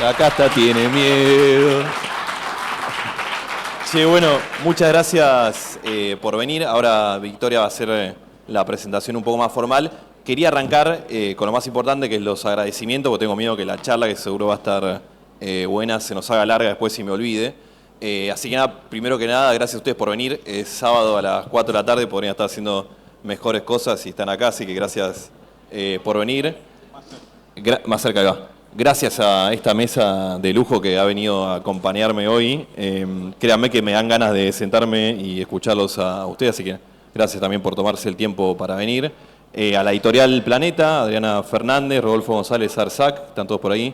La casta tiene miedo. Sí, bueno, muchas gracias por venir. Ahora Victoria va a hacer la presentación un poco más formal. Quería arrancar con lo más importante, que es los agradecimientos, porque tengo miedo que la charla, que seguro va a estar buena, se nos haga larga después y me olvide. Así que nada, primero que nada, gracias a ustedes por venir. Es sábado a las 4 de la tarde, podrían estar haciendo mejores cosas si están acá, así que gracias por venir. Más cerca acá. Gracias a esta mesa de lujo que ha venido a acompañarme hoy. Créanme que me dan ganas de sentarme y escucharlos a ustedes, así que gracias también por tomarse el tiempo para venir. A la editorial Planeta, Adriana Fernández, Rodolfo González Arzac, están todos por ahí,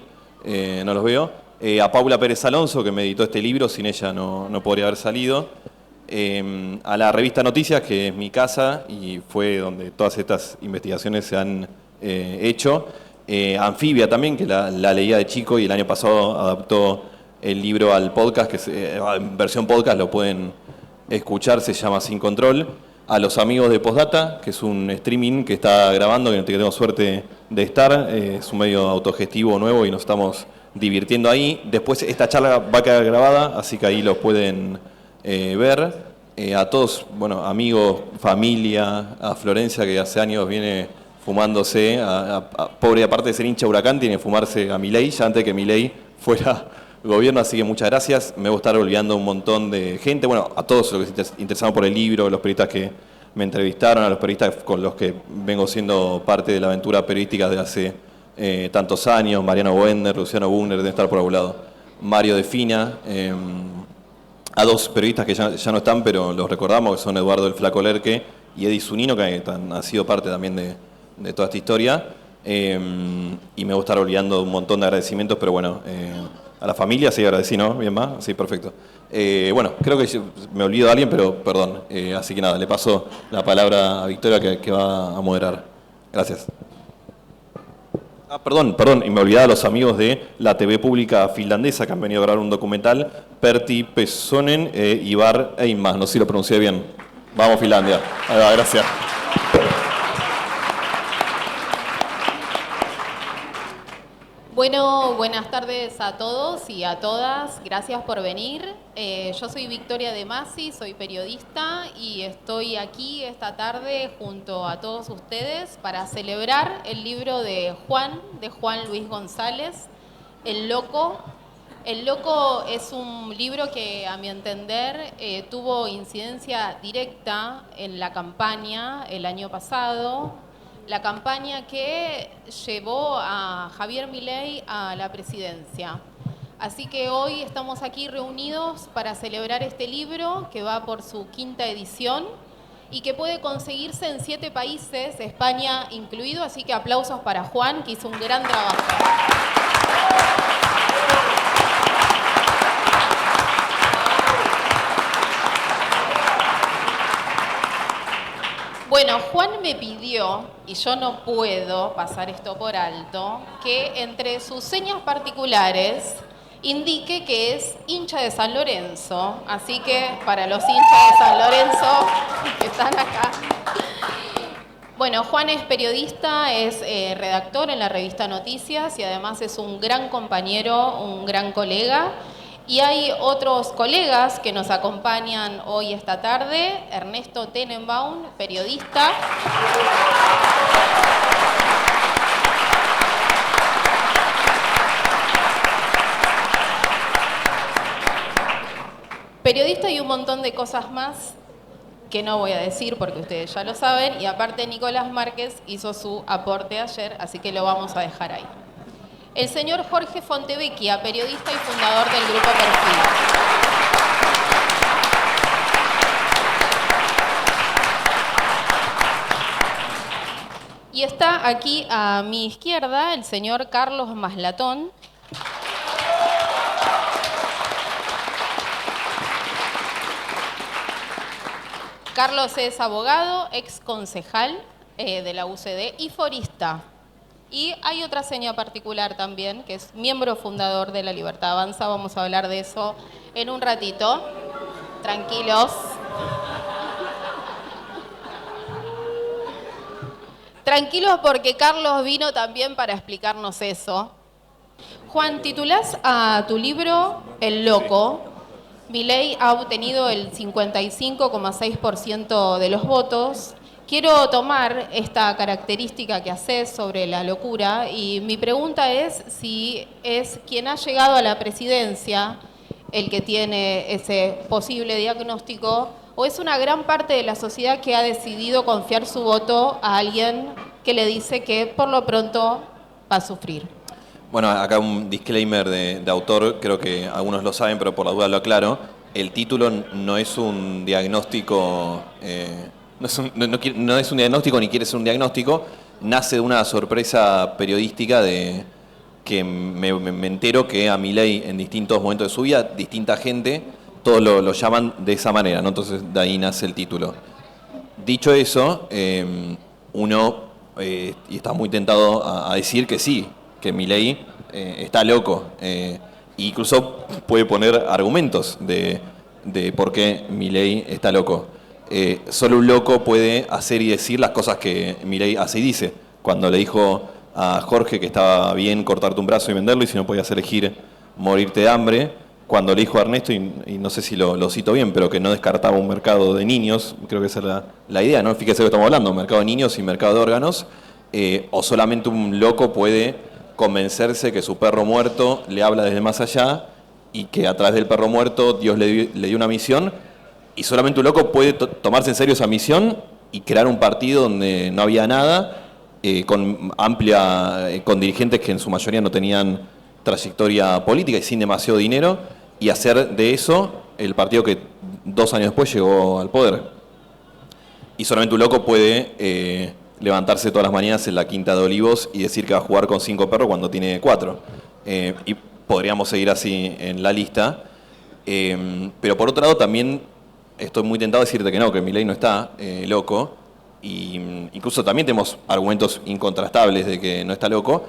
no los veo. A Paula Pérez Alonso, que me editó este libro, sin ella no podría haber salido. A la revista Noticias, que es mi casa y fue donde todas estas investigaciones se han hecho. Anfibia también, que la leía de chico y el año pasado adaptó el libro al podcast, que en versión podcast lo pueden escuchar, se llama Sin Control. A los amigos de Postdata, que es un streaming que está grabando, que tengo suerte de estar, es un medio autogestivo nuevo y nos estamos divirtiendo ahí. Después esta charla va a quedar grabada, así que ahí lo pueden ver. A todos, bueno, amigos, familia, a Florencia, que hace años viene fumándose, pobre, aparte de ser hincha Huracán, tiene que fumarse a Milei, ya antes que Milei fuera gobierno, así que muchas gracias. Me voy a estar olvidando un montón de gente, bueno, a todos los que se interesaron por el libro, los periodistas que me entrevistaron, a los periodistas con los que vengo siendo parte de la aventura periodística de hace tantos años, Mariano Wender, Luciano Bugner, deben estar por algún lado, Mario de Fina, a dos periodistas que ya no están, pero los recordamos, que son Eduardo el Flaco Lerque y Eddie Zunino, que han sido parte también de toda esta historia. Y me voy a estar olvidando un montón de agradecimientos, pero bueno, a la familia sí agradecí, ¿no? Bien más, sí, perfecto. Bueno, creo que me olvido de alguien, pero perdón. Así que nada, le paso la palabra a Victoria que va a moderar. Gracias. Perdón, y me olvidaba a los amigos de la TV pública finlandesa que han venido a grabar un documental, Pertti Pessonen, Ivar Einmas, no sé si lo pronuncié bien. Vamos Finlandia. Ahí va, gracias. Bueno, buenas tardes a todos y a todas. Gracias por venir. Yo soy Victoria De Masi, soy periodista y estoy aquí esta tarde junto a todos ustedes para celebrar el libro de Juan Luis González, El Loco. El Loco es un libro que, a mi entender, tuvo incidencia directa en la campaña el año pasado. La campaña que llevó a Javier Milei a la presidencia. Así que hoy estamos aquí reunidos para celebrar este libro que va por su 5ª edición y que puede conseguirse en 7 países, España incluido, así que aplausos para Juan, que hizo un gran trabajo. Bueno, Juan me pidió, y yo no puedo pasar esto por alto, que entre sus señas particulares indique que es hincha de San Lorenzo. Así que para los hinchas de San Lorenzo que están acá. Bueno, Juan es periodista, es redactor en la revista Noticias y además es un gran compañero, un gran colega. Y hay otros colegas que nos acompañan hoy esta tarde. Ernesto Tenenbaum, periodista. Periodista y un montón de cosas más que no voy a decir porque ustedes ya lo saben. Y aparte Nicolás Márquez hizo su aporte ayer, así que lo vamos a dejar ahí. El señor Jorge Fontevecchia, periodista y fundador del Grupo Perfil. Y está aquí a mi izquierda el señor Carlos Maslatón. Carlos es abogado, ex concejal de la UCD y forista. Y hay otra seña particular también, que es miembro fundador de La Libertad Avanza. Vamos a hablar de eso en un ratito. Tranquilos. Tranquilos porque Carlos vino también para explicarnos eso. Juan, titulás a tu libro El Loco. Milei ha obtenido el 55,6% de los votos. Quiero tomar esta característica que haces sobre la locura y mi pregunta es si es quien ha llegado a la presidencia el que tiene ese posible diagnóstico o es una gran parte de la sociedad que ha decidido confiar su voto a alguien que le dice que por lo pronto va a sufrir. Bueno, acá un disclaimer de autor, creo que algunos lo saben, pero por la duda lo aclaro. El título no es un diagnóstico, no es un diagnóstico ni quiere ser un diagnóstico, nace de una sorpresa periodística de que me entero que a Milei en distintos momentos de su vida, distinta gente, todos lo llaman de esa manera, ¿no? Entonces de ahí nace el título. Dicho eso, uno y está muy tentado a decir que sí, que Milei está loco. Incluso puede poner argumentos de por qué Milei está loco. Solo un loco puede hacer y decir las cosas que Milei hace y dice. Cuando le dijo a Jorge que estaba bien cortarte un brazo y venderlo y si no podías elegir morirte de hambre. Cuando le dijo a Ernesto, y no sé si lo cito bien, pero que no descartaba un mercado de niños, creo que esa es la idea, ¿no? Fíjese lo que estamos hablando, mercado de niños y mercado de órganos, o solamente un loco puede convencerse que su perro muerto le habla desde más allá y que a través del perro muerto Dios le dio una misión y solamente un loco puede tomarse en serio esa misión y crear un partido donde no había nada, con dirigentes que en su mayoría no tenían trayectoria política y sin demasiado dinero, y hacer de eso el partido que 2 años después llegó al poder. Y solamente un loco puede levantarse todas las mañanas en la Quinta de Olivos y decir que va a jugar con 5 perros cuando tiene 4. Y podríamos seguir así en la lista. Pero por otro lado también estoy muy tentado a decirte que no, que Milei no está loco. Y incluso también tenemos argumentos incontrastables de que no está loco,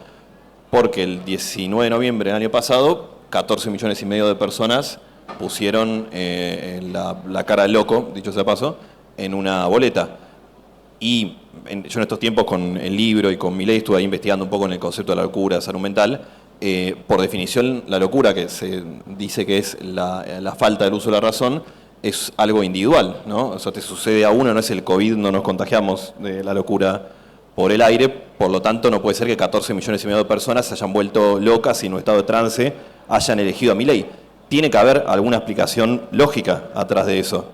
porque el 19 de noviembre del año pasado, 14,5 millones de personas pusieron la cara del loco, dicho sea de paso, en una boleta. Y yo en estos tiempos con el libro y con Milei estuve ahí investigando un poco en el concepto de la locura, de salud mental. Por definición, la locura, que se dice que es la falta del uso de la razón, es algo individual, ¿no? O sea, te sucede a uno, no es el COVID, no nos contagiamos de la locura por el aire, por lo tanto no puede ser que 14,5 millones de personas se hayan vuelto locas y en un estado de trance hayan elegido a Milei. Tiene que haber alguna explicación lógica atrás de eso.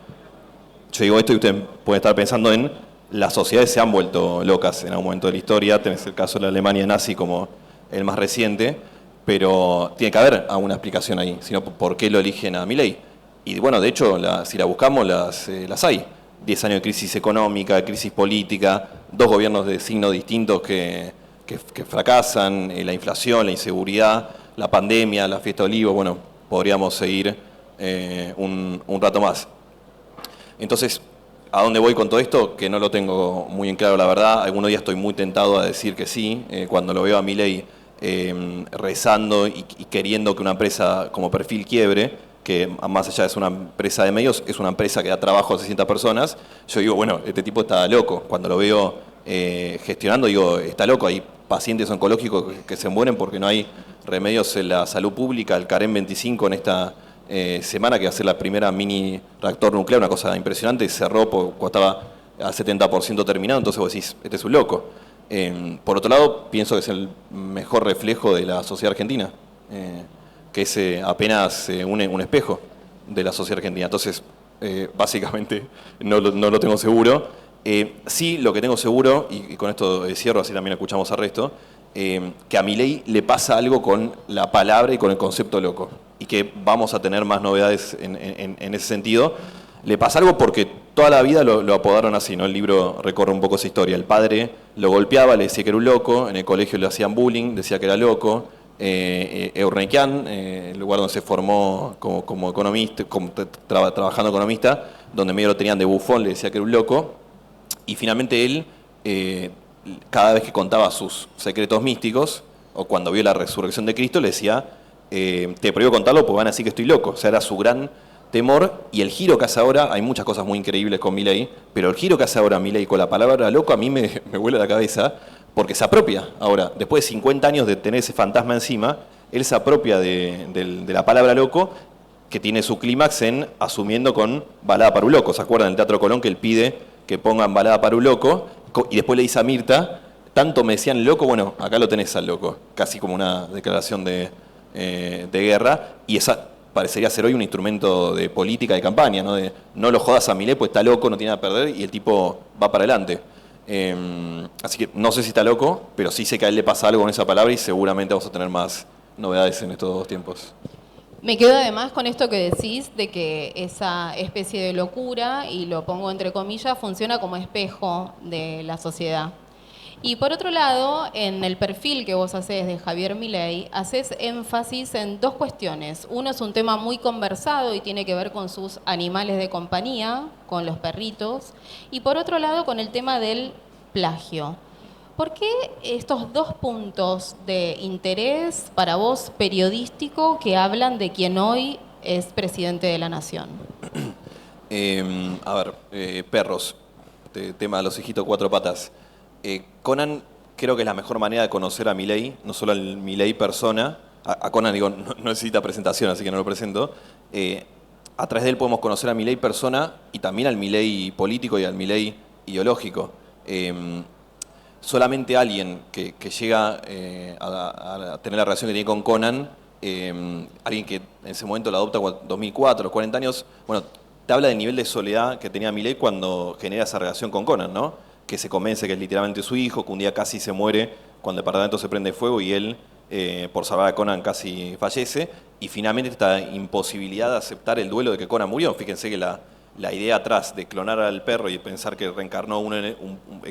Yo digo esto y ustedes pueden estar pensando en las sociedades se han vuelto locas en algún momento de la historia, tenés el caso de la Alemania nazi como el más reciente, pero tiene que haber alguna explicación ahí, sino por qué lo eligen a Milei. Y bueno, de hecho, si la buscamos, las hay. 10 años de crisis económica, de crisis política, 2 gobiernos de signos distintos que fracasan, la inflación, la inseguridad, la pandemia, la fiesta de olivos, bueno, podríamos seguir un rato más. Entonces, ¿a dónde voy con todo esto? Que no lo tengo muy en claro, la verdad. Algunos días estoy muy tentado a decir que sí, cuando lo veo a Milei rezando y queriendo que una empresa como Perfil quiebre, que más allá de ser una empresa de medios, es una empresa que da trabajo a 600 personas, yo digo, bueno, este tipo está loco. Cuando lo veo gestionando, digo, está loco. Hay pacientes oncológicos que se mueren porque no hay remedios en la salud pública. El CAREN 25 en esta semana, que va a ser la primera mini reactor nuclear, una cosa impresionante, cerró cuando estaba al 70% terminado, entonces vos decís, este es un loco. Por otro lado, pienso que es el mejor reflejo de la sociedad argentina. Que es apenas un espejo de la sociedad argentina. Entonces, básicamente, no lo tengo seguro. Sí, lo que tengo seguro, y con esto cierro, así también escuchamos al resto, que a Milei le pasa algo con la palabra y con el concepto loco, y que vamos a tener más novedades en ese sentido. Le pasa algo porque toda la vida lo apodaron así, ¿no? El libro recorre un poco esa historia. El padre lo golpeaba, le decía que era un loco, en el colegio le hacían bullying, decía que era loco. Eurnequian, el lugar donde se formó como economista, trabajando economista, donde medio lo tenían de bufón, le decía que era un loco, y finalmente él, cada vez que contaba sus secretos místicos, o cuando vio la resurrección de Cristo, le decía, te prohíbo contarlo porque van a decir que estoy loco. O sea, era su gran temor, y el giro que hace ahora, hay muchas cosas muy increíbles con Milei, pero el giro que hace ahora Milei con la palabra loco a mí me vuela la cabeza, porque se apropia ahora, después de 50 años de tener ese fantasma encima, él se apropia de la palabra loco, que tiene su clímax en asumiendo con Balada para un loco. ¿Se acuerdan del Teatro Colón que él pide que pongan Balada para un loco? Y después le dice a Mirta, tanto me decían loco, bueno, acá lo tenés al loco. Casi como una declaración de guerra. Y esa parecería ser hoy un instrumento de política de campaña, ¿no? De no lo jodas a Milei, pues está loco, no tiene nada que perder, y el tipo va para adelante. Así que no sé si está loco, pero sí sé que a él le pasa algo con esa palabra y seguramente vamos a tener más novedades en estos tiempos. Me quedo además con esto que decís de que esa especie de locura, y lo pongo entre comillas, funciona como espejo de la sociedad. Y por otro lado, en el perfil que vos hacés de Javier Milei, haces énfasis en dos cuestiones. Uno es un tema muy conversado y tiene que ver con sus animales de compañía, con los perritos. Y por otro lado, con el tema del plagio. ¿Por qué estos dos puntos de interés para vos periodístico que hablan de quien hoy es presidente de la nación? Perros, tema de los hijitos cuatro patas. Conan creo que es la mejor manera de conocer a Milei, no solo al Milei persona. A Conan digo, no necesita presentación, así que no lo presento. A través de él podemos conocer a Milei persona y también al Milei político y al Milei ideológico. Solamente alguien que llega a tener la relación que tiene con Conan, alguien que en ese momento lo adopta en 2004, los 40 años, bueno, te habla del nivel de soledad que tenía Milei cuando genera esa relación con Conan, ¿no? Que se convence que es literalmente su hijo, que un día casi se muere cuando el departamento se prende fuego y él, por salvar a Conan, casi fallece, y finalmente esta imposibilidad de aceptar el duelo de que Conan murió. Fíjense que la idea atrás de clonar al perro y pensar que reencarnó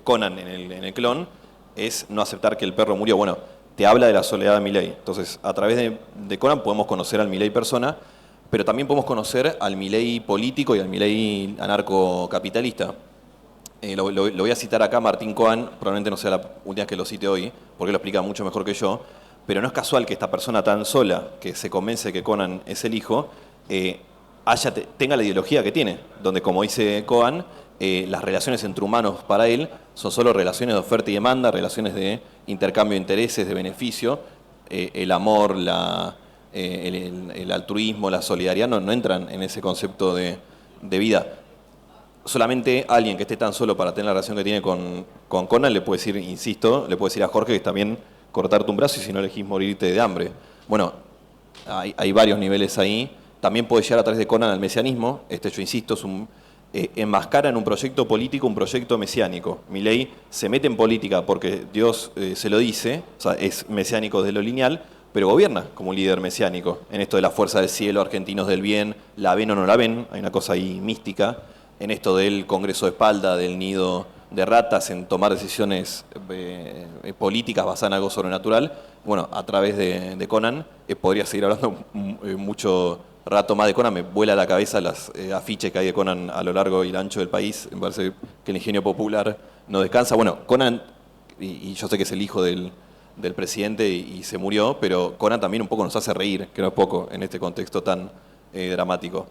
Conan en el clon es no aceptar que el perro murió. Bueno, te habla de la soledad de Milei. Entonces, a través de Conan podemos conocer al Milei persona, pero también podemos conocer al Milei político y al Milei anarcocapitalista. Lo voy a citar acá, Martín Cohen, probablemente no sea la última vez que lo cite hoy, porque lo explica mucho mejor que yo, pero no es casual que esta persona tan sola, que se convence que Conan es el hijo, tenga la ideología que tiene, donde, como dice Cohen, las relaciones entre humanos para él son solo relaciones de oferta y demanda, relaciones de intercambio de intereses, de beneficio. El amor, el altruismo, la solidaridad no entran en ese concepto de vida. Solamente alguien que esté tan solo para tener la relación que tiene con Conan le puede decir, insisto, le puede decir a Jorge que está bien cortarte un brazo y si no elegís morirte de hambre. Bueno, hay varios niveles ahí. También puede llegar a través de Conan al mesianismo. Yo insisto, es enmascara en un proyecto político un proyecto mesiánico. Milei se mete en política porque Dios se lo dice, o sea, es mesiánico desde lo lineal, pero gobierna como un líder mesiánico. En esto de la fuerza del cielo, argentinos del bien, la ven o no la ven, hay una cosa ahí mística. En esto del Congreso de espalda, del nido de ratas, en tomar decisiones políticas basadas en algo sobrenatural. Bueno, a través de Conan, podría seguir hablando mucho rato más de Conan. Me vuela la cabeza las afiches que hay de Conan a lo largo y el ancho del país. Me parece que el ingenio popular no descansa. Bueno, Conan, y yo sé que es el hijo del presidente y se murió, pero Conan también un poco nos hace reír, que no es poco en este contexto tan dramático.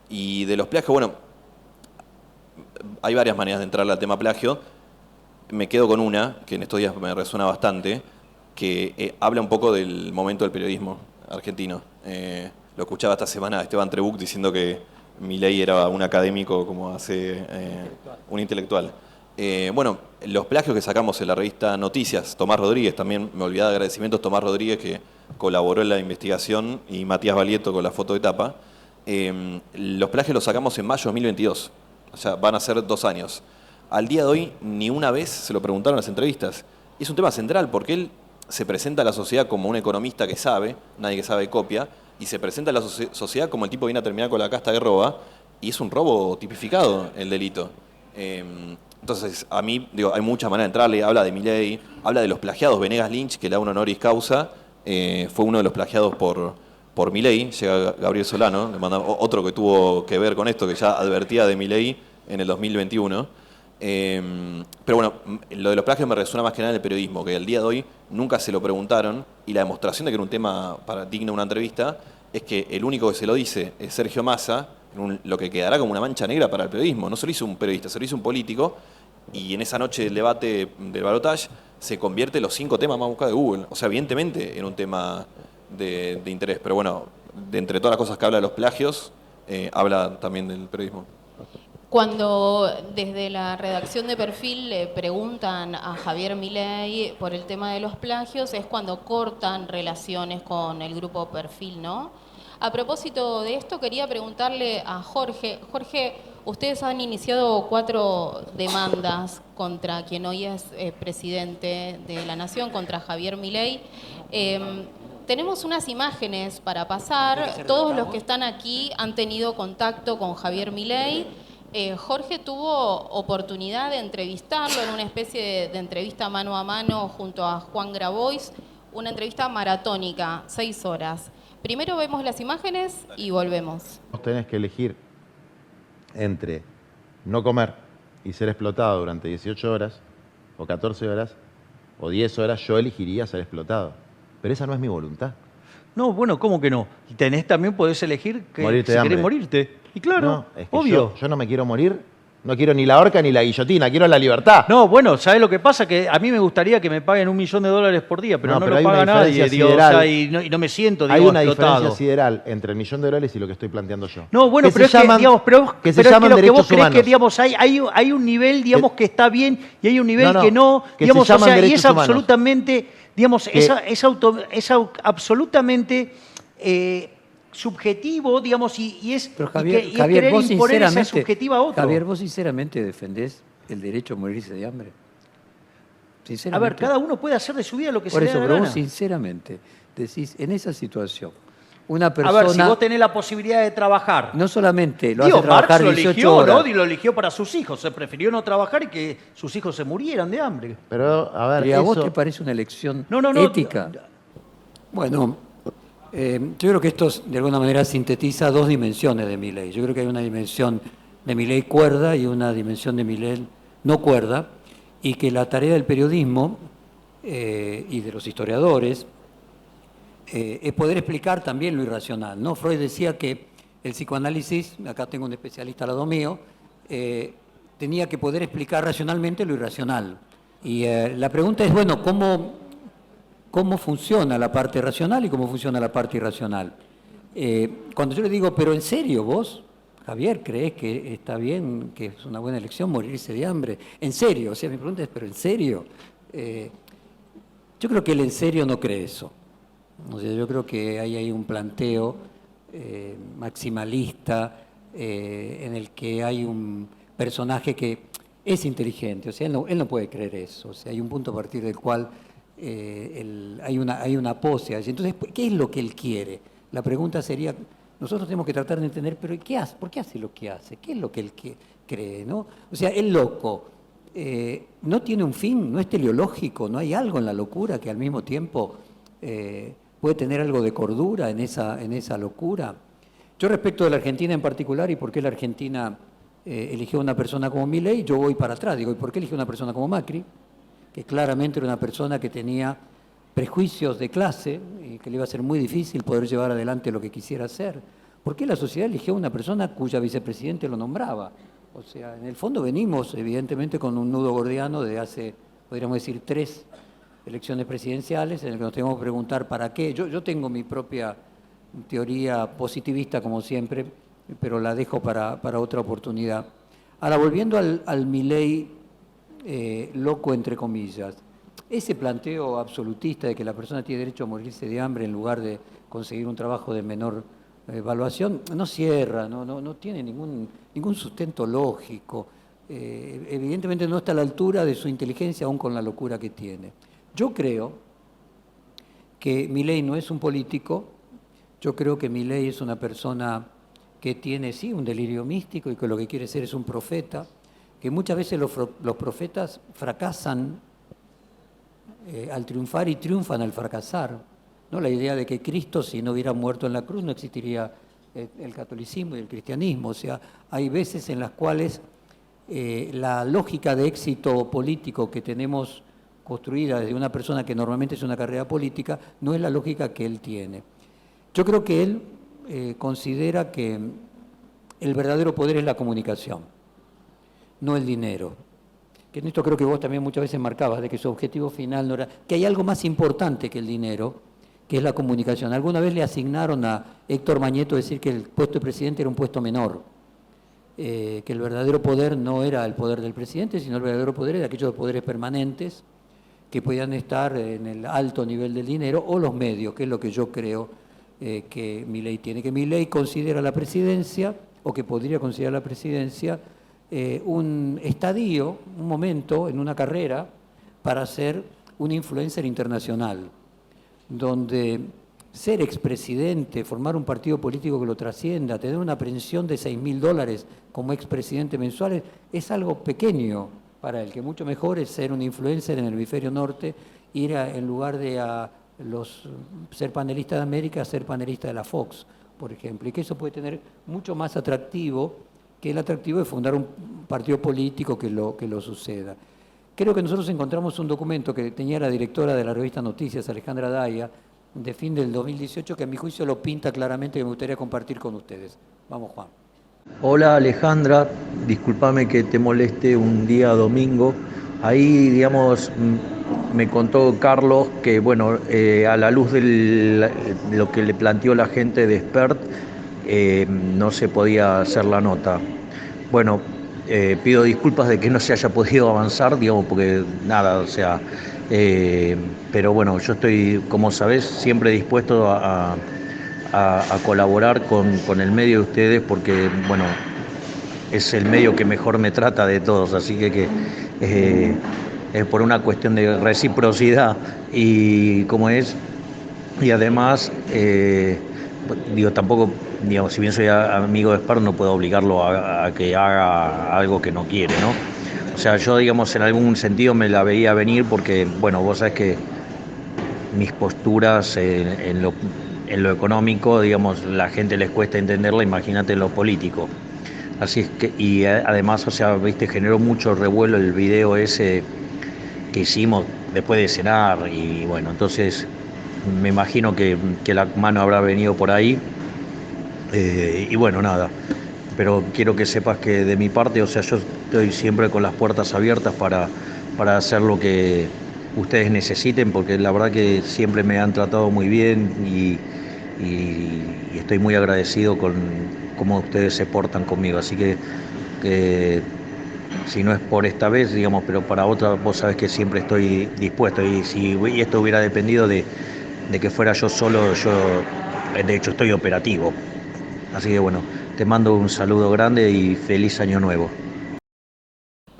Y de los plagios, bueno, hay varias maneras de entrarle al tema plagio. Me quedo con una, que en estos días me resuena bastante, que habla un poco del momento del periodismo argentino. Lo escuchaba esta semana a Esteban Trebuch diciendo que Milei era un académico como hace un intelectual. Bueno, los plagios que sacamos en la revista Noticias, Tomás Rodríguez, también me olvidaba de agradecimientos, Tomás Rodríguez, que colaboró en la investigación, y Matías Balieto con la foto de tapa. Los plagios los sacamos en mayo de 2022. O sea, van a ser 2 años. Al día de hoy, ni una vez se lo preguntaron en las entrevistas. Y es un tema central, porque él se presenta a la sociedad como un economista que sabe, nadie que sabe copia, y se presenta a la sociedad como el tipo que viene a terminar con la casta de roba, y es un robo tipificado el delito. Entonces, a mí, digo, hay muchas maneras de entrarle. Habla de Milei, habla de los plagiados. Venegas Lynch, que le da un honoris causa, fue uno de los plagiados por Milei. Llega Gabriel Solano, le manda otro que tuvo que ver con esto, que ya advertía de Milei en el 2021. Pero bueno, lo de los plagios me resuena más que nada en el periodismo, que al día de hoy nunca se lo preguntaron, y la demostración de que era un tema digno de una entrevista es que el único que se lo dice es Sergio Massa, lo que quedará como una mancha negra para el periodismo. No se lo hizo un periodista, se lo hizo un político, y en esa noche del debate del balotaje se convierte en los 5 temas más buscados de Google. O sea, evidentemente era un tema de interés. Pero bueno, de entre todas las cosas que habla de los plagios, habla también del periodismo. Cuando desde la redacción de Perfil le preguntan a Javier Milei por el tema de los plagios, es cuando cortan relaciones con el grupo Perfil, ¿no? A propósito de esto, quería preguntarle a Jorge. Jorge, ustedes han iniciado 4 demandas contra quien hoy es presidente de la Nación, contra Javier Milei. Tenemos unas imágenes para pasar. Todos los que están aquí han tenido contacto con Javier Milei. Jorge tuvo oportunidad de entrevistarlo en una especie de entrevista mano a mano junto a Juan Grabois, una entrevista maratónica, 6 horas. Primero vemos las imágenes y volvemos. Tenés que elegir entre no comer y ser explotado durante 18 horas, o 14 horas, o 10 horas. Yo elegiría ser explotado. Pero esa no es mi voluntad. No, bueno, ¿cómo que no? Podés elegir que Morirte si de hambre. querés morirte. Y claro, No, es que obvio. yo no me quiero morir. No quiero ni la horca ni la guillotina, quiero la libertad. No, bueno, ¿sabés lo que pasa? Que a mí me gustaría que me paguen $1 millón por día, pero no pero lo hay una paga nadie, diferencia digo, o sideral. sea, y no me siento, digo, Hay una explotado. diferencia sideral entre el $1.000.000 y lo que estoy planteando yo. No, bueno, Que pero se es llaman- que, digamos, que se pero es llaman que lo que derechos vos creés humanos. que, digamos, hay un nivel, digamos, que está bien y hay un nivel No, que no, que se digamos, o llaman sea, y derechos es humanos. absolutamente, digamos, Que- es absolutamente subjetivo, digamos, y es, Pero y Javier, que- y es Javier, querer vos imponer esa sinceramente, subjetiva a otro. Javier, vos sinceramente defendés el derecho a morirse de hambre. A Sinceramente. ver, cada uno puede hacer de su vida lo que Por se le eso, dé la pero vos gana. sinceramente decís, en esa situación, una A persona ver, si vos tenés la posibilidad de trabajar. no solamente lo Digo, hace trabajar Marx lo 18 eligió, horas, ¿no? Y lo eligió para sus hijos. Se prefirió no trabajar y que sus hijos se murieran de hambre. Pero, a ver, ¿y a vos eso- te parece una elección No, ética? Bueno, yo creo que esto de alguna manera sintetiza 2 dimensiones de Milei. Yo creo que hay una dimensión de Milei cuerda y una dimensión de Milei no cuerda, y que la tarea del periodismo y de los historiadores es poder explicar también lo irracional, ¿no? Freud decía que el psicoanálisis, acá tengo un especialista al lado mío, tenía que poder explicar racionalmente lo irracional. Y la pregunta es, bueno, ¿cómo funciona la parte racional y cómo funciona la parte irracional? Cuando yo le digo, pero en serio vos, Javier, ¿crees que está bien, que es una buena elección morirse de hambre? En serio, o sea, mi pregunta es, ¿pero en serio? Yo creo que él en serio no cree eso. O sea, yo creo que hay un planteo maximalista en el que hay un personaje que es inteligente, o sea, él no puede creer eso. O sea, hay un punto a partir del cual hay una pose allí. Entonces, ¿qué es lo que él quiere? La pregunta sería, nosotros tenemos que tratar de entender, pero ¿qué hace? ¿Por qué hace lo que hace? ¿Qué es lo que él cree? ¿No? O sea, el loco no tiene un fin, no es teleológico, no hay algo en la locura que al mismo tiempo puede tener algo de cordura en esa locura. Yo respecto de la Argentina en particular y por qué la Argentina eligió una persona como Milei, yo voy para atrás, digo, ¿y por qué eligió una persona como Macri? Que claramente era una persona que tenía prejuicios de clase y que le iba a ser muy difícil poder llevar adelante lo que quisiera hacer. ¿Por qué la sociedad eligió a una persona cuya vicepresidente lo nombraba? O sea, en el fondo venimos evidentemente con un nudo gordiano de hace, podríamos decir, 3 elecciones presidenciales en el que nos tenemos que preguntar para qué. Yo tengo mi propia teoría positivista como siempre, pero la dejo para otra oportunidad. Ahora, volviendo al Milei loco entre comillas, ese planteo absolutista de que la persona tiene derecho a morirse de hambre en lugar de conseguir un trabajo de menor evaluación, no cierra, no tiene ningún sustento lógico. Evidentemente no está a la altura de su inteligencia aún con la locura que tiene. Yo creo que Milei no es un político, yo creo que Milei es una persona que tiene sí un delirio místico y que lo que quiere ser es un profeta, que muchas veces los profetas fracasan al triunfar y triunfan al fracasar, ¿no? La idea de que Cristo, si no hubiera muerto en la cruz, no existiría el catolicismo y el cristianismo. O sea, hay veces en las cuales la lógica de éxito político que tenemos construida desde una persona que normalmente es una carrera política, no es la lógica que él tiene. Yo creo que él considera que el verdadero poder es la comunicación, no el dinero. Que en esto creo que vos también muchas veces marcabas, de que su objetivo final no era, que hay algo más importante que el dinero, que es la comunicación. Alguna vez le asignaron a Héctor Mañeto decir que el puesto de presidente era un puesto menor, que el verdadero poder no era el poder del presidente, sino el verdadero poder era aquellos poderes permanentes que podían estar en el alto nivel del dinero, o los medios, que es lo que yo creo que Milei tiene. Que Milei considera la presidencia, o que podría considerar la presidencia, un estadio, un momento en una carrera para ser un influencer internacional, donde ser expresidente, formar un partido político que lo trascienda, tener una pensión de $6.000 como expresidente mensuales, es algo pequeño para él, que mucho mejor es ser un influencer en el hemisferio norte, ir en lugar de ser panelista de América, ser panelista de la Fox, por ejemplo, y que eso puede tener mucho más atractivo que el atractivo de fundar un partido político que lo suceda. Creo que nosotros encontramos un documento que tenía la directora de la revista Noticias, Alejandra Daya, de fin del 2018, que a mi juicio lo pinta claramente, que me gustaría compartir con ustedes. Vamos, Juan. Hola Alejandra, discúlpame que te moleste un día domingo. Ahí, digamos, me contó Carlos que, bueno, a la luz de lo que le planteó la gente de Expert, no se podía hacer la nota. Bueno, pido disculpas de que no se haya podido avanzar, digamos, porque nada, o sea, pero bueno, yo estoy, como sabés, siempre dispuesto a colaborar con el medio de ustedes, porque, bueno, es el medio que mejor me trata de todos, así que es por una cuestión de reciprocidad y como es, y además, digo, tampoco, digamos, si bien soy amigo de Spar, no puedo obligarlo a que haga algo que no quiere, ¿no? O sea, yo, digamos, en algún sentido me la veía venir porque, bueno, vos sabés que mis posturas en lo económico, digamos, la gente les cuesta entenderla, imagínate en lo político. Así es que, y además, o sea, viste, generó mucho revuelo el video ese que hicimos después de cenar, y bueno, entonces me imagino que la mano habrá venido por ahí, y bueno, nada, pero quiero que sepas que de mi parte, o sea, yo estoy siempre con las puertas abiertas para hacer lo que ustedes necesiten, porque la verdad que siempre me han tratado muy bien y estoy muy agradecido con cómo ustedes se portan conmigo, así que si no es por esta vez, digamos, pero para otra, vos sabés que siempre estoy dispuesto, y si esto hubiera dependido de que fuera yo solo, yo de hecho estoy operativo. Así que bueno, te mando un saludo grande y feliz año nuevo.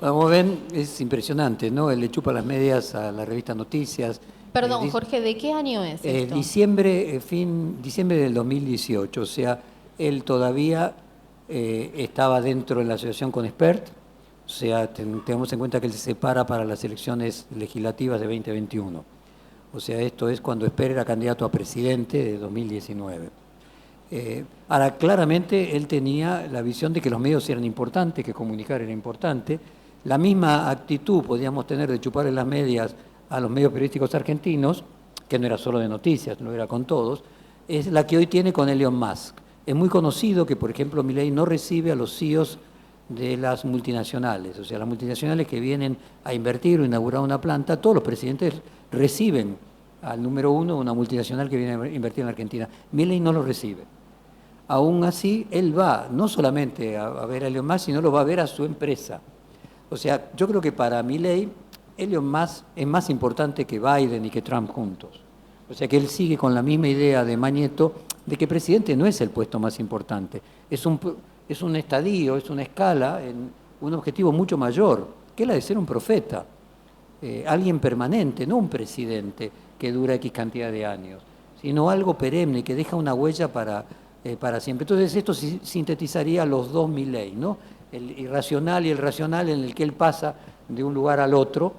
Como ven, es impresionante, ¿no? Él le chupa las medias a la revista Noticias. Perdón, Jorge, ¿de qué año es esto? Diciembre del 2018, o sea, él todavía estaba dentro de la asociación con Expert, o sea, tengamos en cuenta que él se separa para las elecciones legislativas de 2021. O sea, esto es cuando Expert era candidato a presidente de 2019. Ahora, claramente él tenía la visión de que los medios eran importantes, que comunicar era importante. La misma actitud podíamos tener de chuparle las medias a los medios periodísticos argentinos, que no era solo de noticias, no era con todos, es la que hoy tiene con Elon Musk. Es muy conocido que, por ejemplo, Milei no recibe a los CEOs de las multinacionales, o sea, las multinacionales que vienen a invertir o inaugurar una planta, todos los presidentes reciben al número uno una multinacional que viene a invertir en Argentina. Milei no lo recibe. Aún así, él va no solamente a ver a Elon Musk, sino lo va a ver a su empresa. O sea, yo creo que para Milei, Elon Musk es más importante que Biden y que Trump juntos. O sea, que él sigue con la misma idea de Mañeto de que presidente no es el puesto más importante. Es un estadio, es una escala, en un objetivo mucho mayor, que es la de ser un profeta. Alguien permanente, no un presidente que dura X cantidad de años, sino algo perenne que deja una huella para siempre. Entonces esto sintetizaría los dos Milei, ¿no? El irracional y el racional, en el que él pasa de un lugar al otro,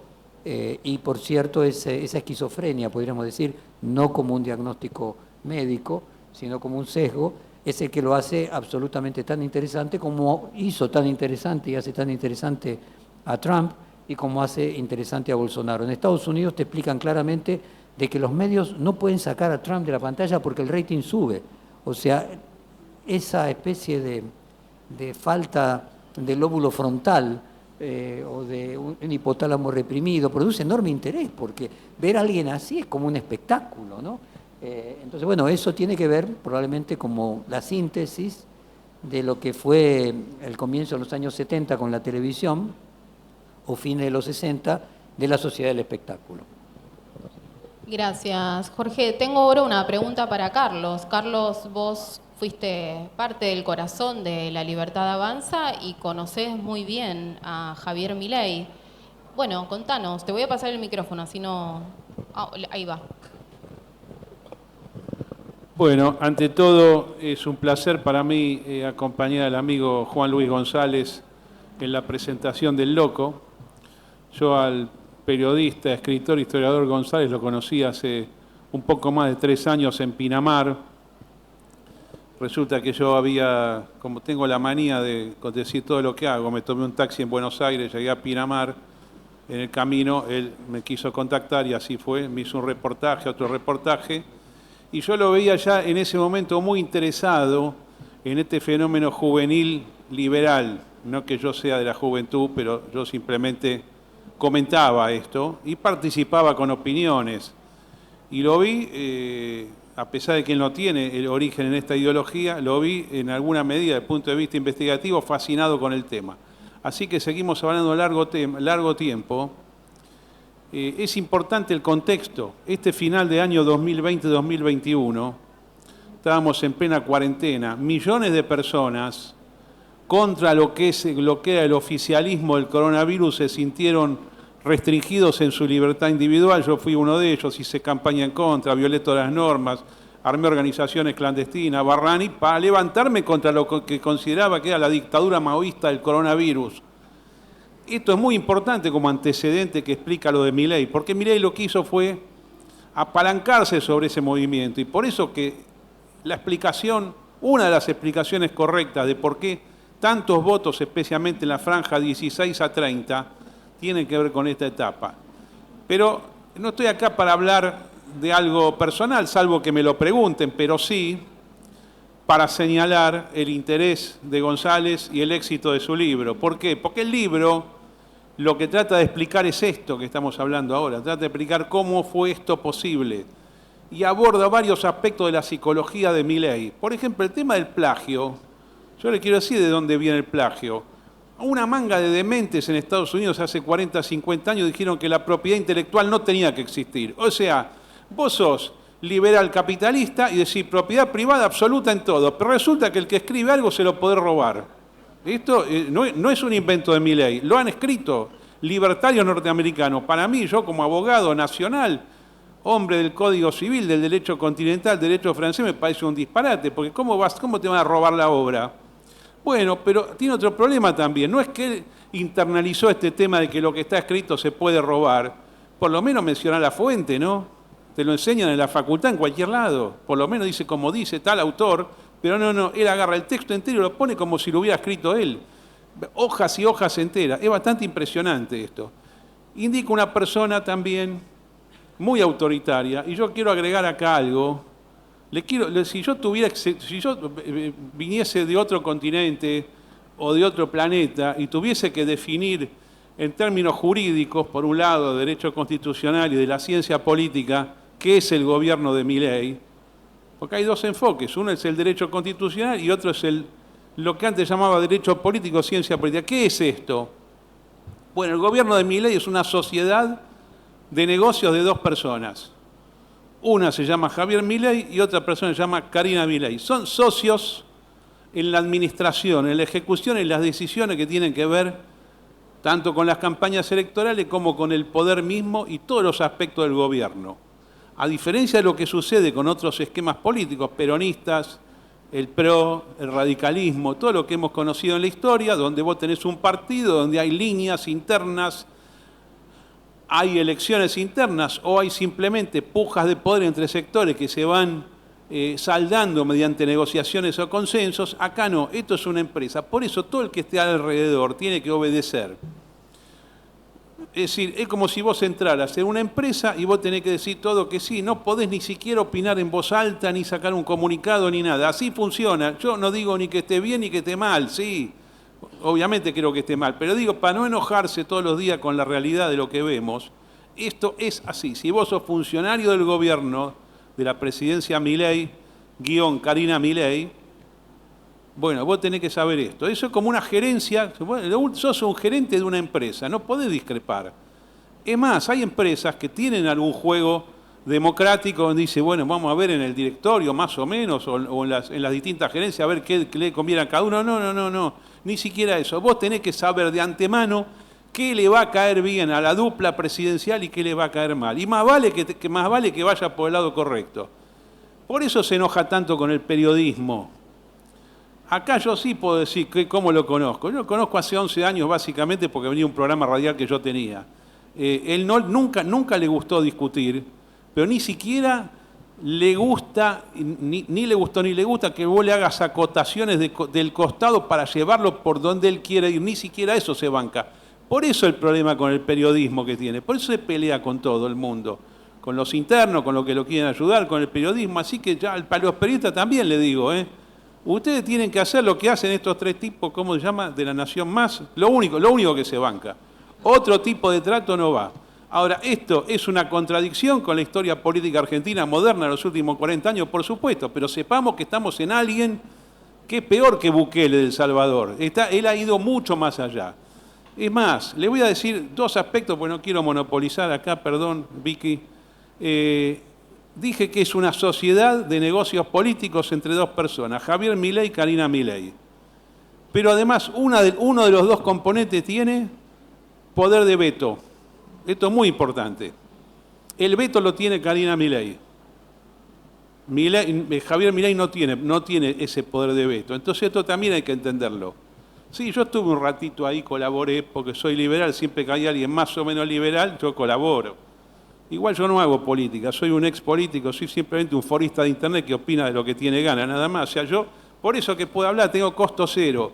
y por cierto esa esquizofrenia, podríamos decir, no como un diagnóstico médico, sino como un sesgo, es el que lo hace absolutamente tan interesante, como hizo tan interesante y hace tan interesante a Trump, y como hace interesante a Bolsonaro. En Estados Unidos te explican claramente de que los medios no pueden sacar a Trump de la pantalla porque el rating sube. O sea, esa especie de falta del lóbulo frontal o de un hipotálamo reprimido produce enorme interés, porque ver a alguien así es como un espectáculo, ¿no? Entonces, bueno, eso tiene que ver probablemente como la síntesis de lo que fue el comienzo de los años 70 con la televisión o fines de los 60 de la sociedad del espectáculo. Gracias, Jorge. Tengo ahora una pregunta para Carlos. Carlos, vos fuiste parte del corazón de La Libertad Avanza y conocés muy bien a Javier Milei. Bueno, contanos, te voy a pasar el micrófono, así no... ahí va. Bueno, ante todo es un placer para mí acompañar al amigo Juan Luis González en la presentación del Loco. Yo al periodista, escritor, historiador González lo conocí hace un poco más de 3 años en Pinamar. Resulta que yo había, como tengo la manía de decir todo lo que hago, me tomé un taxi en Buenos Aires, llegué a Pinamar, en el camino él me quiso contactar y así fue, me hizo un reportaje, otro reportaje, y yo lo veía ya en ese momento muy interesado en este fenómeno juvenil liberal, no que yo sea de la juventud, pero yo simplemente comentaba esto y participaba con opiniones. Y lo vi, a pesar de que él no tiene el origen en esta ideología, lo vi en alguna medida desde el punto de vista investigativo fascinado con el tema. Así que seguimos hablando largo tiempo. Es importante el contexto. Este final de año 2020-2021, estábamos en plena cuarentena, millones de personas contra lo que era el oficialismo del coronavirus se sintieron restringidos en su libertad individual. Yo fui uno de ellos, hice campaña en contra, violé todas las normas, armé organizaciones clandestinas, Barrani, para levantarme contra lo que consideraba que era la dictadura maoísta del coronavirus. Esto es muy importante como antecedente que explica lo de Milei, porque Milei lo que hizo fue apalancarse sobre ese movimiento, y por eso que una de las explicaciones correctas de por qué tantos votos, especialmente en la franja 16 a 30, tienen que ver con esta etapa. Pero no estoy acá para hablar de algo personal, salvo que me lo pregunten, pero sí para señalar el interés de González y el éxito de su libro. ¿Por qué? Porque el libro lo que trata de explicar es esto que estamos hablando ahora, trata de explicar cómo fue esto posible y aborda varios aspectos de la psicología de Milei. Por ejemplo, el tema del plagio. Yo le quiero decir de dónde viene el plagio. Una manga de dementes en Estados Unidos hace 40, 50 años dijeron que la propiedad intelectual no tenía que existir. O sea, vos sos liberal capitalista y decís propiedad privada absoluta en todo, pero resulta que el que escribe algo se lo puede robar. Esto no es un invento de Milei, lo han escrito libertarios norteamericanos. Para mí, yo como abogado nacional, hombre del Código Civil, del derecho continental, del derecho francés, me parece un disparate, porque ¿cómo te van a robar la obra? Bueno, pero tiene otro problema también. No es que él internalizó este tema de que lo que está escrito se puede robar. Por lo menos menciona la fuente, ¿no? Te lo enseñan en la facultad, en cualquier lado. Por lo menos dice como dice tal autor, pero no, él agarra el texto entero y lo pone como si lo hubiera escrito él. Hojas y hojas enteras. Es bastante impresionante esto. Indica una persona también muy autoritaria, y yo quiero agregar acá algo. Si yo viniese de otro continente o de otro planeta y tuviese que definir en términos jurídicos, por un lado, de derecho constitucional y de la ciencia política, qué es el gobierno de Milei, porque hay dos enfoques, uno es el derecho constitucional y otro es lo que antes llamaba derecho político, ciencia política. ¿Qué es esto? Bueno, el gobierno de Milei es una sociedad de negocios de dos personas. Una se llama Javier Milei y otra persona se llama Karina Milei. Son socios en la administración, en la ejecución, en las decisiones que tienen que ver tanto con las campañas electorales como con el poder mismo y todos los aspectos del gobierno. A diferencia de lo que sucede con otros esquemas políticos, peronistas, el PRO, el radicalismo, todo lo que hemos conocido en la historia, donde vos tenés un partido, donde hay líneas internas, hay elecciones internas o hay simplemente pujas de poder entre sectores que se van saldando mediante negociaciones o consensos. Acá no, esto es una empresa. Por eso todo el que esté alrededor tiene que obedecer. Es decir, es como si vos entraras en una empresa y vos tenés que decir todo que sí. No podés ni siquiera opinar en voz alta, ni sacar un comunicado, ni nada. Así funciona. Yo no digo ni que esté bien ni que esté mal, sí. Obviamente creo que esté mal, pero digo, para no enojarse todos los días con la realidad de lo que vemos, esto es así. Si vos sos funcionario del gobierno, de la presidencia Milei, _ Karina Milei, bueno, vos tenés que saber esto. Eso es como una gerencia, sos un gerente de una empresa, no podés discrepar. Es más, hay empresas que tienen algún juego democrático donde dice, bueno, vamos a ver en el directorio más o menos, o en las distintas gerencias, a ver qué le conviene a cada uno. No, ni siquiera eso. Vos tenés que saber de antemano qué le va a caer bien a la dupla presidencial y qué le va a caer mal. Y más vale que vaya por el lado correcto. Por eso se enoja tanto con el periodismo. Acá yo sí puedo decir cómo lo conozco. Yo lo conozco hace 11 años básicamente porque venía un programa radial que yo tenía. Él nunca le gustó discutir, pero ni siquiera le gusta, ni le gustó ni le gusta que vos le hagas acotaciones del costado para llevarlo por donde él quiere ir. Ni siquiera eso se banca. Por eso el problema con el periodismo que tiene. Por eso se pelea con todo el mundo. Con los internos, con los que lo quieren ayudar, con el periodismo. Así que ya para los periodistas también le digo, ustedes tienen que hacer lo que hacen estos tres tipos, ¿cómo se llama? De La Nación Más. Lo único que se banca. Otro tipo de trato no va. Ahora, esto es una contradicción con la historia política argentina moderna de los últimos 40 años, por supuesto, pero sepamos que estamos en alguien que es peor que Bukele de El Salvador. Él ha ido mucho más allá. Es más, le voy a decir dos aspectos, porque no quiero monopolizar acá, perdón, Vicky. Dije que es una sociedad de negocios políticos entre dos personas, Javier Milei y Karina Milei. Pero además, uno de los dos componentes tiene poder de veto. Esto es muy importante. El veto lo tiene Karina Milei. Javier Milei no tiene ese poder de veto. Entonces esto también hay que entenderlo. Sí, yo estuve un ratito ahí, colaboré, porque soy liberal, siempre que hay alguien más o menos liberal, yo colaboro. Igual yo no hago política, soy un ex político, soy simplemente un forista de internet que opina de lo que tiene ganas, nada más. O sea, yo, por eso que puedo hablar, tengo costo cero.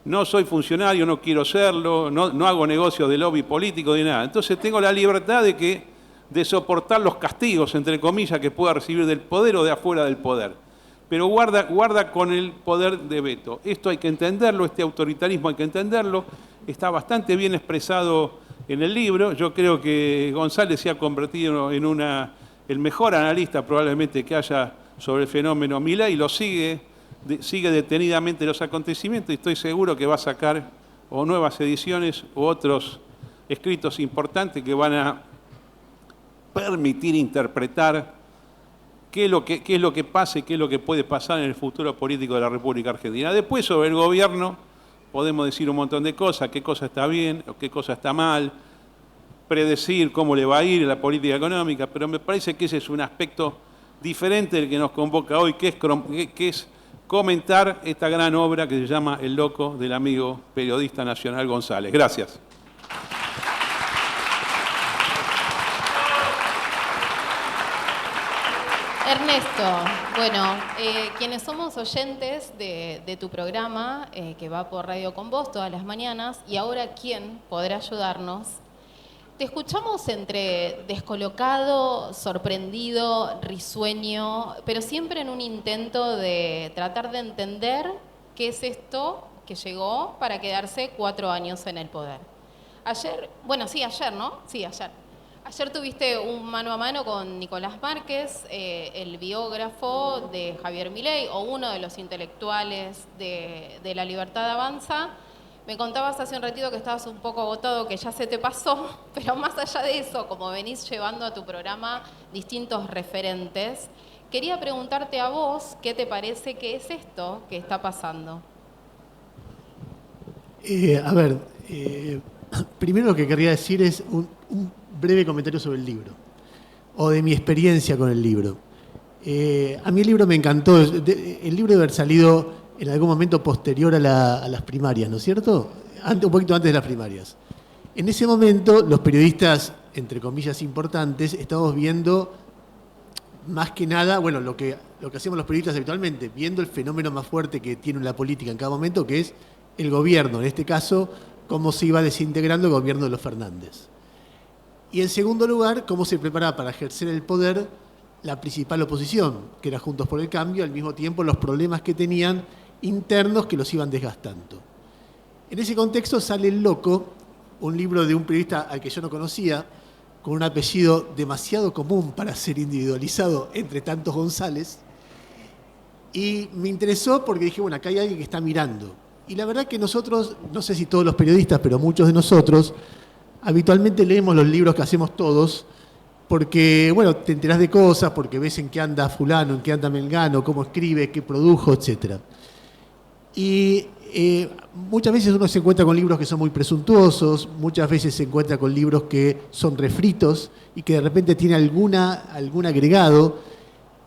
No soy funcionario, no quiero serlo, no hago negocios de lobby político ni nada. Entonces tengo la libertad de soportar los castigos, entre comillas, que pueda recibir del poder o de afuera del poder. Pero guarda con el poder de veto. Esto hay que entenderlo, este autoritarismo hay que entenderlo. Está bastante bien expresado en el libro. Yo creo que González se ha convertido en el mejor analista probablemente que haya sobre el fenómeno Milei y lo sigue detenidamente los acontecimientos y estoy seguro que va a sacar o nuevas ediciones u otros escritos importantes que van a permitir interpretar qué es lo que pasa y qué es lo que puede pasar en el futuro político de la República Argentina. Después, sobre el gobierno, podemos decir un montón de cosas, qué cosa está bien o qué cosa está mal, predecir cómo le va a ir en la política económica, pero me parece que ese es un aspecto diferente del que nos convoca hoy, que es comentar esta gran obra que se llama El Loco, del amigo periodista nacional González. Gracias. Ernesto, bueno, quienes somos oyentes de tu programa, que va por Radio con Vos todas las mañanas, y ahora quién podrá ayudarnos, te escuchamos entre descolocado, sorprendido, risueño, pero siempre en un intento de tratar de entender qué es esto que llegó para quedarse 4 años en el poder. Ayer, ¿no? Sí, ayer. Ayer tuviste un mano a mano con Nicolás Márquez, el biógrafo de Javier Milei, o uno de los intelectuales de La Libertad Avanza. Me contabas hace un ratito que estabas un poco agotado, que ya se te pasó, pero más allá de eso, como venís llevando a tu programa distintos referentes, quería preguntarte a vos qué te parece que es esto que está pasando. Primero lo que querría decir es un breve comentario sobre el libro, o de mi experiencia con el libro. A mí el libro me encantó. El libro debe haber salido en algún momento posterior a las primarias, ¿no es cierto? Un poquito antes de las primarias. En ese momento, los periodistas, entre comillas, importantes, estábamos viendo más que nada, bueno, lo que hacemos los periodistas habitualmente, viendo el fenómeno más fuerte que tiene la política en cada momento, que es el gobierno, en este caso, cómo se iba desintegrando el gobierno de los Fernández. Y en segundo lugar, cómo se preparaba para ejercer el poder la principal oposición, que era Juntos por el Cambio, al mismo tiempo los problemas que tenían internos que los iban desgastando. En ese contexto sale El Loco, un libro de un periodista al que yo no conocía, con un apellido demasiado común para ser individualizado entre tantos González. Y me interesó porque dije, bueno, acá hay alguien que está mirando. Y la verdad que nosotros, no sé si todos los periodistas, pero muchos de nosotros, habitualmente leemos los libros que hacemos todos, porque, bueno, te enterás de cosas, porque ves en qué anda fulano, en qué anda Melgano, cómo escribe, qué produjo, etc. Y muchas veces uno se encuentra con libros que son muy presuntuosos, muchas veces se encuentra con libros que son refritos y que de repente tiene algún agregado.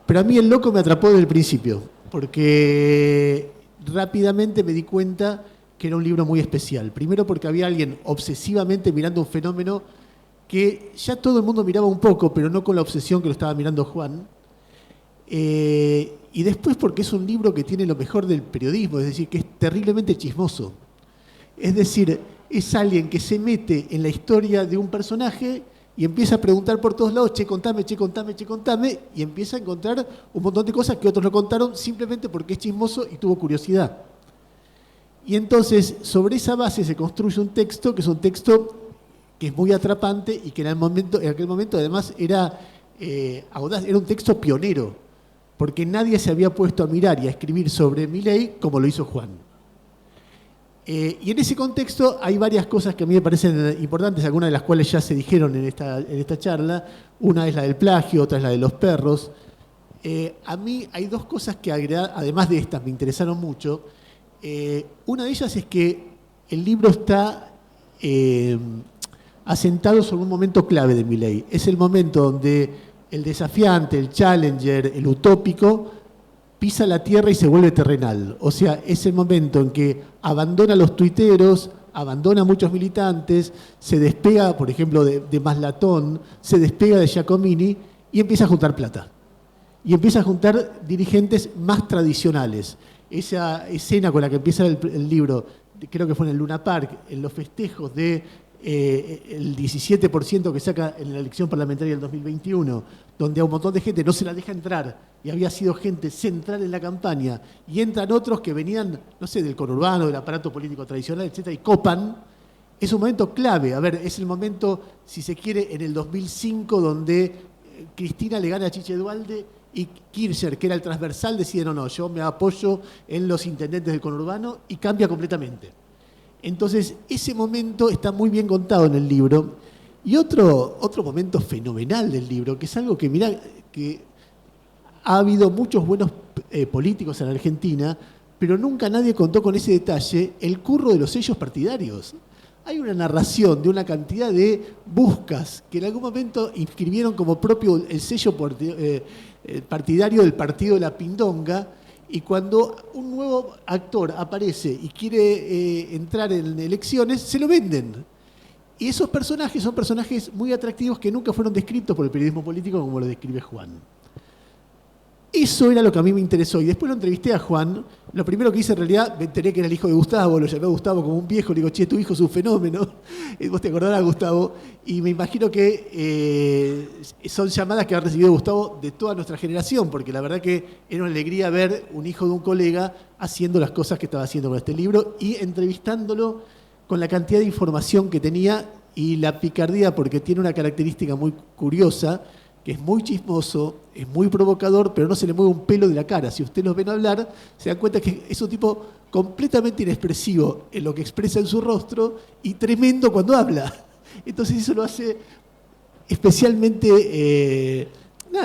Pero a mí El Loco me atrapó desde el principio, porque rápidamente me di cuenta que era un libro muy especial. Primero porque había alguien obsesivamente mirando un fenómeno que ya todo el mundo miraba un poco, pero no con la obsesión que lo estaba mirando Juan. Y después porque es un libro que tiene lo mejor del periodismo, es decir, que es terriblemente chismoso. Es decir, es alguien que se mete en la historia de un personaje y empieza a preguntar por todos lados, che, contame, y empieza a encontrar un montón de cosas que otros no contaron simplemente porque es chismoso y tuvo curiosidad. Y entonces, sobre esa base se construye un texto que es un texto que es muy atrapante y que en aquel momento además era audaz, era un texto pionero, porque nadie se había puesto a mirar y a escribir sobre Milei como lo hizo Juan. Y en ese contexto hay varias cosas que a mí me parecen importantes, algunas de las cuales ya se dijeron en esta charla. Una es la del plagio, otra es la de los perros. A mí hay dos cosas que además de estas me interesaron mucho. Una de ellas es que el libro está asentado sobre un momento clave de Milei. Es el momento donde el desafiante, el challenger, el utópico, pisa la tierra y se vuelve terrenal. O sea, es el momento en que abandona a los tuiteros, abandona a muchos militantes, se despega, por ejemplo, de Maslatón, se despega de Giacomini y empieza a juntar plata. Y empieza a juntar dirigentes más tradicionales. Esa escena con la que empieza el libro, creo que fue en el Luna Park, en los festejos de el 17% que saca en la elección parlamentaria del 2021, donde a un montón de gente no se la deja entrar y había sido gente central en la campaña, y entran otros que venían, no sé, del conurbano, del aparato político tradicional, etcétera, y copan. Es un momento clave. A ver, es el momento, si se quiere, en el 2005, donde Cristina le gana a Chiche Duhalde y Kirchner, que era el transversal, decide, no, yo me apoyo en los intendentes del conurbano, y cambia completamente. Entonces, ese momento está muy bien contado en el libro. Y otro momento fenomenal del libro, que es algo que, mirá, que ha habido muchos buenos políticos en Argentina, pero nunca nadie contó con ese detalle, el curro de los sellos partidarios. Hay una narración de una cantidad de buscas que en algún momento inscribieron como propio el sello partidario del Partido de la Pindonga, y cuando un nuevo actor aparece y quiere entrar en elecciones, se lo venden. Y esos personajes son personajes muy atractivos que nunca fueron descritos por el periodismo político como lo describe Juan. Eso era lo que a mí me interesó. Y después lo entrevisté a Juan. Lo primero que hice en realidad, me enteré que era el hijo de Gustavo, lo llamé a Gustavo como un viejo, le digo, che, tu hijo es un fenómeno. Vos te acordarás, Gustavo. Y me imagino que son llamadas que ha recibido Gustavo de toda nuestra generación, porque la verdad que era una alegría ver un hijo de un colega haciendo las cosas que estaba haciendo con este libro y entrevistándolo con la cantidad de información que tenía y la picardía, porque tiene una característica muy curiosa, que es muy chismoso, es muy provocador, pero no se le mueve un pelo de la cara. Si usted los ven hablar, se dan cuenta que es un tipo completamente inexpresivo en lo que expresa en su rostro y tremendo cuando habla. Entonces eso lo hace especialmente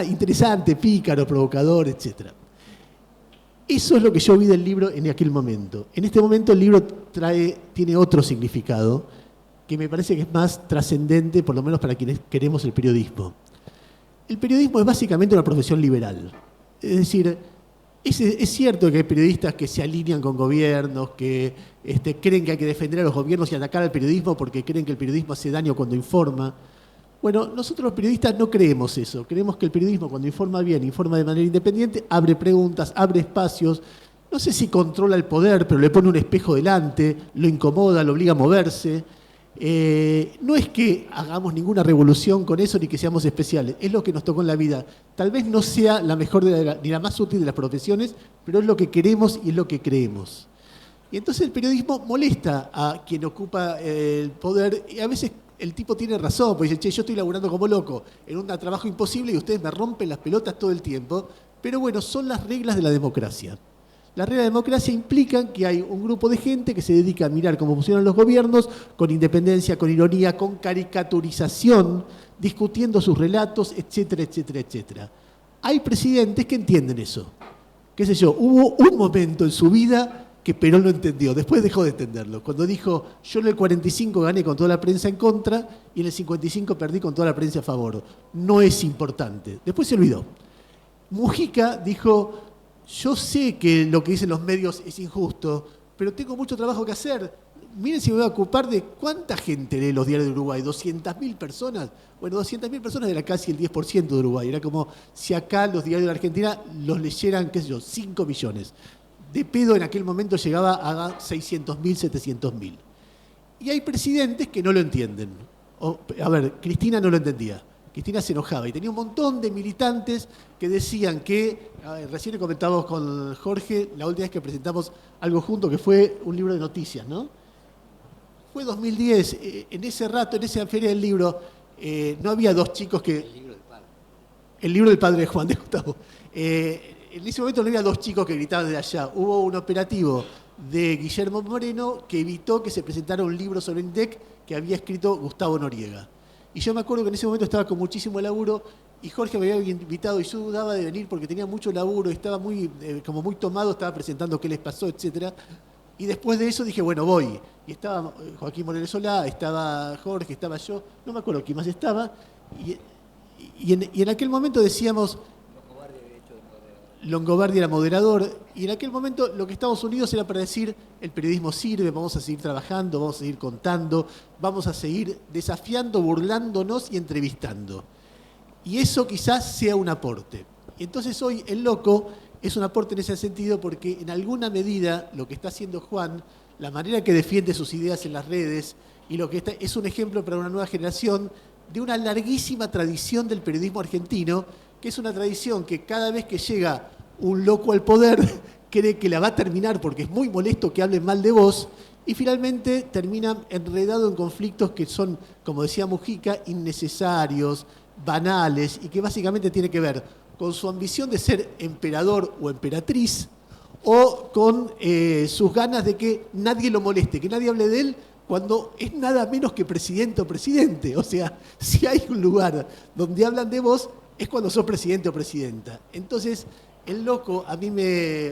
interesante, pícaro, provocador, etc. Eso es lo que yo vi del libro en aquel momento. En este momento el libro tiene otro significado que me parece que es más trascendente, por lo menos para quienes queremos el periodismo. El periodismo es básicamente una profesión liberal. Es decir, es cierto que hay periodistas que se alinean con gobiernos, que creen que hay que defender a los gobiernos y atacar al periodismo porque creen que el periodismo hace daño cuando informa. Bueno, nosotros los periodistas no creemos eso. Creemos que el periodismo, cuando informa bien, informa de manera independiente, abre preguntas, abre espacios. No sé si controla el poder, pero le pone un espejo delante, lo incomoda, lo obliga a moverse. No es que hagamos ninguna revolución con eso ni que seamos especiales, es lo que nos tocó en la vida. Tal vez no sea la mejor ni la más útil de las profesiones, pero es lo que queremos y es lo que creemos. Y entonces el periodismo molesta a quien ocupa el poder y a veces el tipo tiene razón, porque dice, che, yo estoy laburando como loco en un trabajo imposible y ustedes me rompen las pelotas todo el tiempo. Pero bueno, son las reglas de la democracia. Las reglas de la democracia implican que hay un grupo de gente que se dedica a mirar cómo funcionan los gobiernos, con independencia, con ironía, con caricaturización, discutiendo sus relatos, etcétera, etcétera, etcétera. Hay presidentes que entienden eso. Qué sé yo, hubo un momento en su vida que Perón lo entendió, después dejó de entenderlo. Cuando dijo, yo en el 45 gané con toda la prensa en contra y en el 55 perdí con toda la prensa a favor. No es importante. Después se olvidó. Mujica dijo, yo sé que lo que dicen los medios es injusto, pero tengo mucho trabajo que hacer. Miren si me voy a ocupar de cuánta gente lee los diarios de Uruguay, 200.000 personas. Bueno, 200.000 personas era casi el 10% de Uruguay. Era como si acá los diarios de la Argentina los leyeran, qué sé yo, 5 millones. De pedo en aquel momento llegaba a 600.000, 700.000. Y hay presidentes que no lo entienden. A ver, Cristina no lo entendía. Cristina se enojaba y tenía un montón de militantes que decían que, recién comentábamos con Jorge, la última vez que presentamos algo junto, que fue un libro de noticias, ¿no? Fue 2010, en ese rato, en esa feria del libro, no había dos chicos que... El libro del padre de Juan de Gustavo. En ese momento no había dos chicos que gritaban de allá. Hubo un operativo de Guillermo Moreno que evitó que se presentara un libro sobre el INDEC que había escrito Gustavo Noriega. Y yo me acuerdo que en ese momento estaba con muchísimo laburo y Jorge me había invitado y yo dudaba de venir porque tenía mucho laburo, estaba como muy tomado, estaba presentando qué les pasó, etcétera. Y después de eso dije, bueno, voy. Y estaba Joaquín Moreno Solá, estaba Jorge, estaba yo, no me acuerdo quién más estaba. Y en aquel momento decíamos... Longobardi era moderador, y en aquel momento lo que Estados Unidos era para decir, el periodismo sirve, vamos a seguir trabajando, vamos a seguir contando, vamos a seguir desafiando, burlándonos y entrevistando. Y eso quizás sea un aporte. Y entonces hoy El Loco es un aporte en ese sentido porque en alguna medida lo que está haciendo Juan, la manera que defiende sus ideas en las redes, y lo que está, es un ejemplo para una nueva generación de una larguísima tradición del periodismo argentino, que es una tradición que cada vez que llega un loco al poder cree que la va a terminar porque es muy molesto que hablen mal de vos y finalmente termina enredado en conflictos que son, como decía Mujica, innecesarios, banales y que básicamente tiene que ver con su ambición de ser emperador o emperatriz o con sus ganas de que nadie lo moleste, que nadie hable de él cuando es nada menos que presidente o presidente. O sea, si hay un lugar donde hablan de vos, es cuando sos presidente o presidenta. Entonces, El Loco a mí me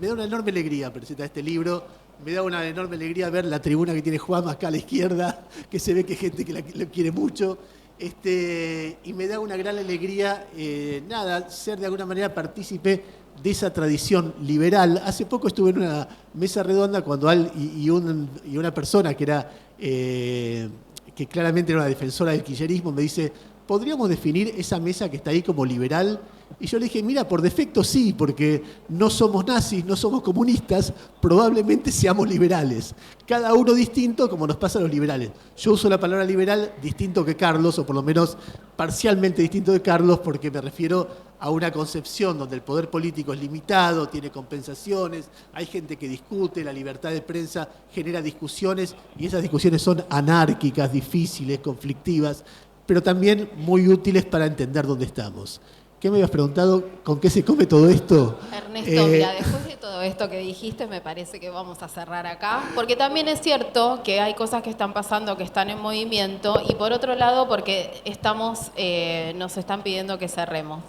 da una enorme alegría presentar este libro, me da una enorme alegría ver la tribuna que tiene Juan acá a la izquierda, que se ve que hay gente que lo quiere mucho, y me da una gran alegría, ser de alguna manera partícipe de esa tradición liberal. Hace poco estuve en una mesa redonda cuando una persona que era que claramente era una defensora del kirchnerismo me dice, ¿podríamos definir esa mesa que está ahí como liberal? Y yo le dije, mira, por defecto sí, porque no somos nazis, no somos comunistas, probablemente seamos liberales. Cada uno distinto, como nos pasa a los liberales. Yo uso la palabra liberal distinto que Carlos, o por lo menos parcialmente distinto de Carlos, porque me refiero a una concepción donde el poder político es limitado, tiene compensaciones, hay gente que discute, la libertad de prensa genera discusiones, y esas discusiones son anárquicas, difíciles, conflictivas, pero también muy útiles para entender dónde estamos. ¿Qué me habías preguntado? ¿Con qué se come todo esto? Ernesto, mira, después de todo esto que dijiste, me parece que vamos a cerrar acá, porque también es cierto que hay cosas que están pasando, que están en movimiento, y por otro lado, porque nos están pidiendo que cerremos.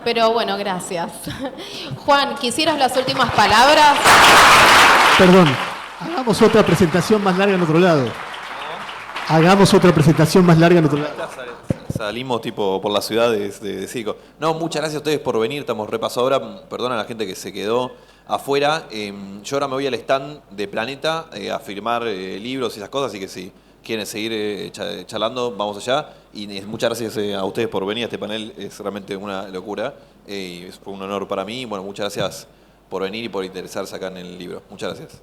Pero bueno, gracias. Juan, ¿quisieras las últimas palabras? Perdón, hagamos otra presentación más larga en otro lado. Hagamos otra presentación más larga en otro lado. Salimos tipo por las ciudades de circo. No, muchas gracias a ustedes por venir. Estamos repasando ahora. Perdona a la gente que se quedó afuera. Yo ahora me voy al stand de Planeta a firmar libros y esas cosas. Así que si quieren seguir charlando, vamos allá. Y muchas gracias a ustedes por venir a este panel. Es realmente una locura. Fue un honor para mí. Bueno, muchas gracias por venir y por interesarse acá en el libro. Muchas gracias.